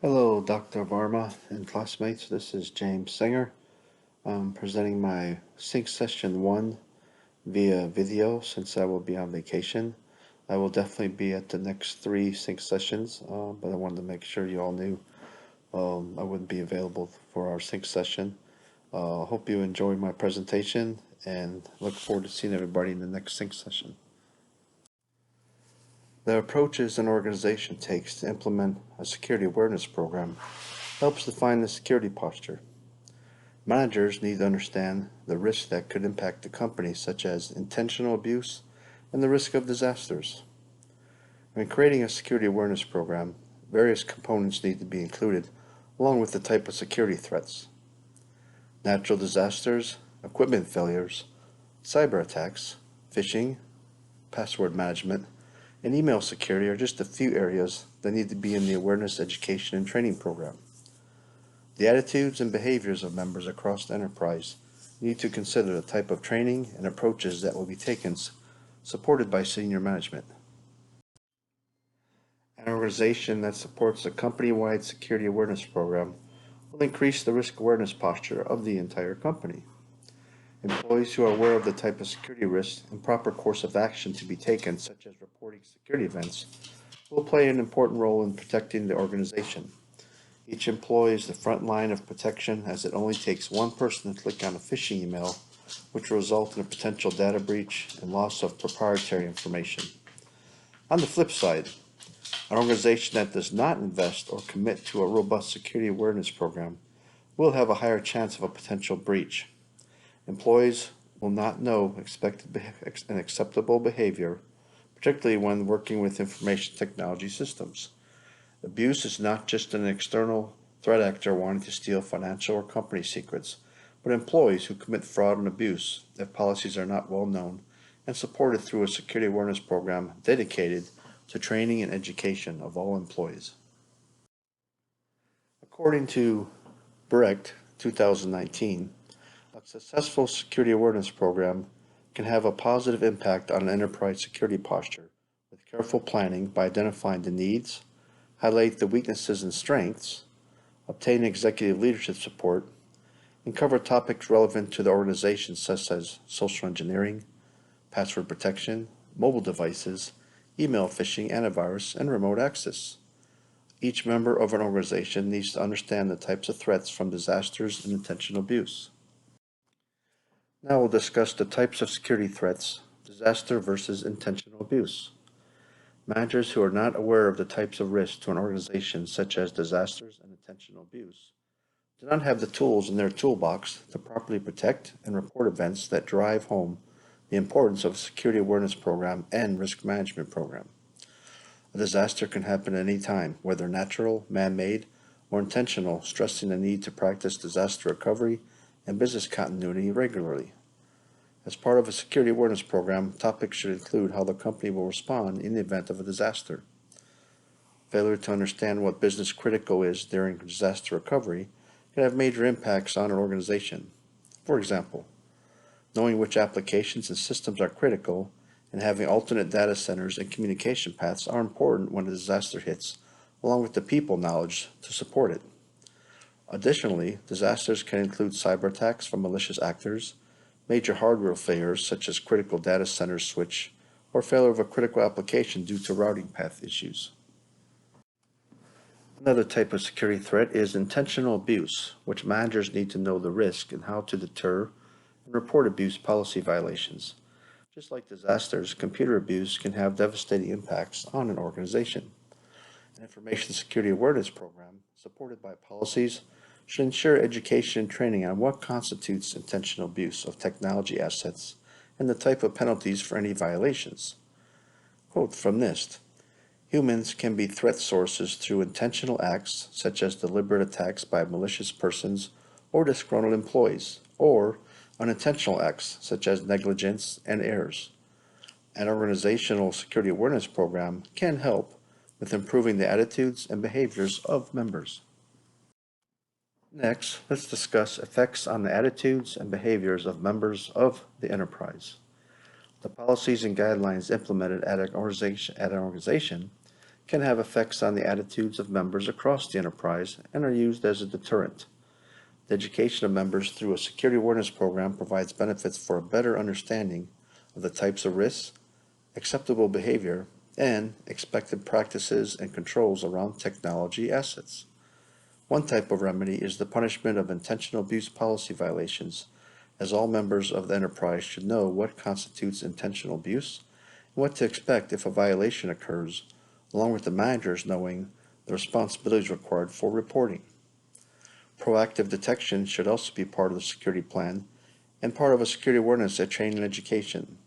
Hello, Dr. Varma and classmates. This is James Senger. I'm presenting my Sync Session 1 via video since I will be on vacation. I will definitely be at the next three Sync Sessions, but I wanted to make sure you all knew I wouldn't be available for our Sync Session. Hope you enjoyed my presentation and look forward to seeing everybody in the next Sync Session. The approaches an organization takes to implement a security awareness program helps define the security posture. Managers need to understand the risks that could impact the company, such as intentional abuse and the risk of disasters. When creating a security awareness program, various components need to be included, along with the type of security threats. Natural disasters, equipment failures, cyber attacks, phishing, password management, and email security are just a few areas that need to be in the awareness education and training program. The attitudes and behaviors of members across the enterprise need to consider the type of training and approaches that will be taken, supported by senior management. An organization that supports a company-wide security awareness program will increase the risk awareness posture of the entire company. Employees who are aware of the type of security risks and proper course of action to be taken, such as reporting security events, will play an important role in protecting the organization. Each employee is the front line of protection, as it only takes one person to click on a phishing email, which will result in a potential data breach and loss of proprietary information. On the flip side, an organization that does not invest or commit to a robust security awareness program will have a higher chance of a potential breach. Employees will not know expected and acceptable behavior, particularly when working with information technology systems. Abuse is not just an external threat actor wanting to steal financial or company secrets, but employees who commit fraud and abuse if policies are not well known and supported through a security awareness program dedicated to training and education of all employees. According to Brecht 2019, a successful security awareness program can have a positive impact on an enterprise security posture with careful planning by identifying the needs, highlight the weaknesses and strengths, obtain executive leadership support, and cover topics relevant to the organization such as social engineering, password protection, mobile devices, email phishing, antivirus, and remote access. Each member of an organization needs to understand the types of threats from disasters and intentional abuse. Now we'll discuss the types of security threats, disaster versus intentional abuse. Managers who are not aware of the types of risks to an organization, such as disasters and intentional abuse, do not have the tools in their toolbox to properly protect and report events that drive home the importance of a security awareness program and risk management program. A disaster can happen at any time, whether natural, man-made, or intentional, stressing the need to practice disaster recovery and business continuity regularly. As part of a security awareness program, topics should include how the company will respond in the event of a disaster. Failure to understand what business critical is during disaster recovery can have major impacts on an organization. For example, knowing which applications and systems are critical and having alternate data centers and communication paths are important when a disaster hits, along with the people knowledge to support it. Additionally, disasters can include cyber attacks from malicious actors, major hardware failures such as critical data center switch, or failure of a critical application due to routing path issues. Another type of security threat is intentional abuse, which managers need to know the risk and how to deter and report abuse policy violations. Just like disasters, computer abuse can have devastating impacts on an organization. An information security awareness program, supported by policies, should ensure education and training on what constitutes intentional abuse of technology assets and the type of penalties for any violations. Quote from NIST: humans can be threat sources through intentional acts such as deliberate attacks by malicious persons or disgruntled employees, or unintentional acts such as negligence and errors. An organizational security awareness program can help with improving the attitudes and behaviors of members. Next, let's discuss effects on the attitudes and behaviors of members of the enterprise. The policies and guidelines implemented at an organization can have effects on the attitudes of members across the enterprise and are used as a deterrent. The education of members through a security awareness program provides benefits for a better understanding of the types of risks, acceptable behavior, and expected practices and controls around technology assets. One type of remedy is the punishment of intentional abuse policy violations, as all members of the enterprise should know what constitutes intentional abuse and what to expect if a violation occurs, along with the managers knowing the responsibilities required for reporting. Proactive detection should also be part of the security plan and part of a security awareness at training and education.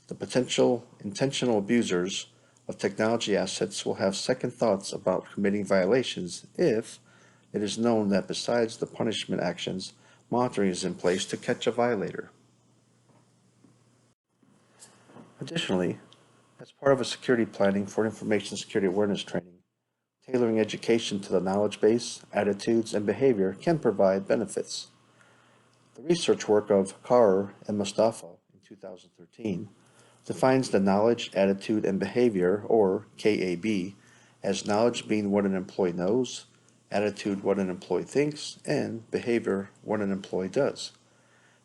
The potential intentional abusers of technology assets will have second thoughts about committing violations if it is known that besides the punishment actions, monitoring is in place to catch a violator. Additionally, as part of a security planning for information security awareness training, tailoring education to the knowledge base, attitudes, and behavior can provide benefits. The research work of Kaur and Mustafa in 2013 defines the knowledge, attitude, and behavior, or KAB, as knowledge being what an employee knows, attitude what an employee thinks, and behavior what an employee does.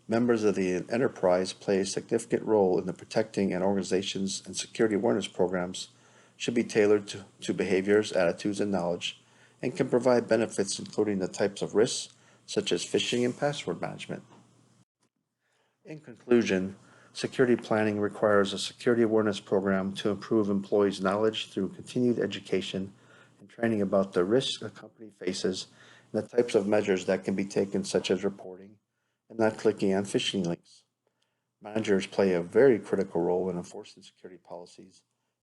Members of the enterprise play a significant role in the protecting and organizations and security awareness programs should be tailored to behaviors, attitudes, and knowledge, and can provide benefits including the types of risks such as phishing and password management. In conclusion, security planning requires a security awareness program to improve employees' knowledge through continued education and training about the risks a company faces and the types of measures that can be taken, such as reporting and not clicking on phishing links. Managers play a very critical role in enforcing security policies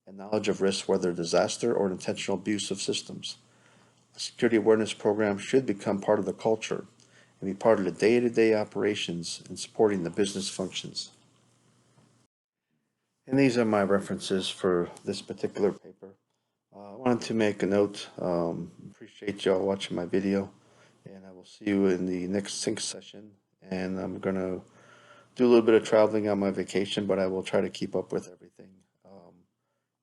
and knowledge of risks, whether disaster or intentional abuse of systems. A security awareness program should become part of the culture and be part of the day-to-day operations in supporting the business functions. And these are my references for this particular paper. I wanted to make a note. Appreciate y'all watching my video, and I will see you in the next sync session. And I'm going to do a little bit of traveling on my vacation, but I will try to keep up with everything.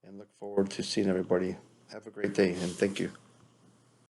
And look forward to seeing everybody. Have a great day, and thank you.